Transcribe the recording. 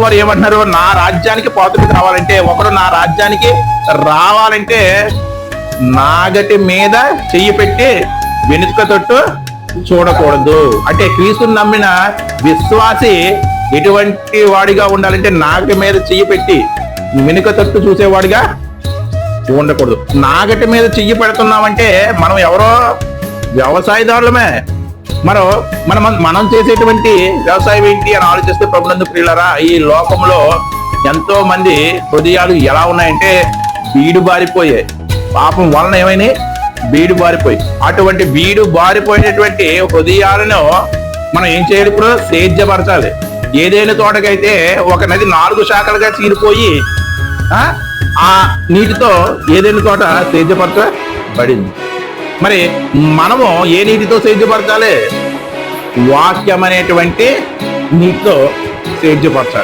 వారు ఏమంటున్నారు, నా రాజ్యానికి పాతుకు రావాలంటే, ఒకడు నా రాజ్యానికి రావాలంటే నాగటి మీద చెయ్యి పెట్టి వెనుక తట్టు చూడకూడదు. అంటే క్రీస్తుని నమ్మిన విశ్వాసి ఎటువంటి వాడిగా ఉండాలంటే నాగటి మీద చెయ్యి పెట్టి వెనుక తట్టు చూసేవాడిగా ఉండకూడదు. నాగటి మీద చెయ్యి పెడుతున్నామంటే మనం ఎవరో వ్యవసాయదారులమే. మనం చేసేటువంటి వ్యవసాయం ఏంటి అని ఆలోచిస్తే ప్రభునందు ప్రియులారా, ఈ లోకంలో ఎంతో మంది హృదయాలు ఎలా ఉన్నాయంటే బీడు బారిపోయాయి. పాపం వలన ఏమైనా బీడు బారిపోయి, అటువంటి బీడు బారిపోయినటువంటి హృదయాలను మనం ఏం చేయాలి? ఇప్పుడు సేద్యపరచాలి. ఏదైనా తోటకైతే ఒక నది 4 శాఖలుగా చీరిపోయి ఆ నీటితో ఏదైనా తోట సేద్యపరచబడింది. మరి మనము ఏ నీటితో సేద్యపరచాలి? వాక్యం అనేటువంటి నీటితో సేద్యపరచాలి.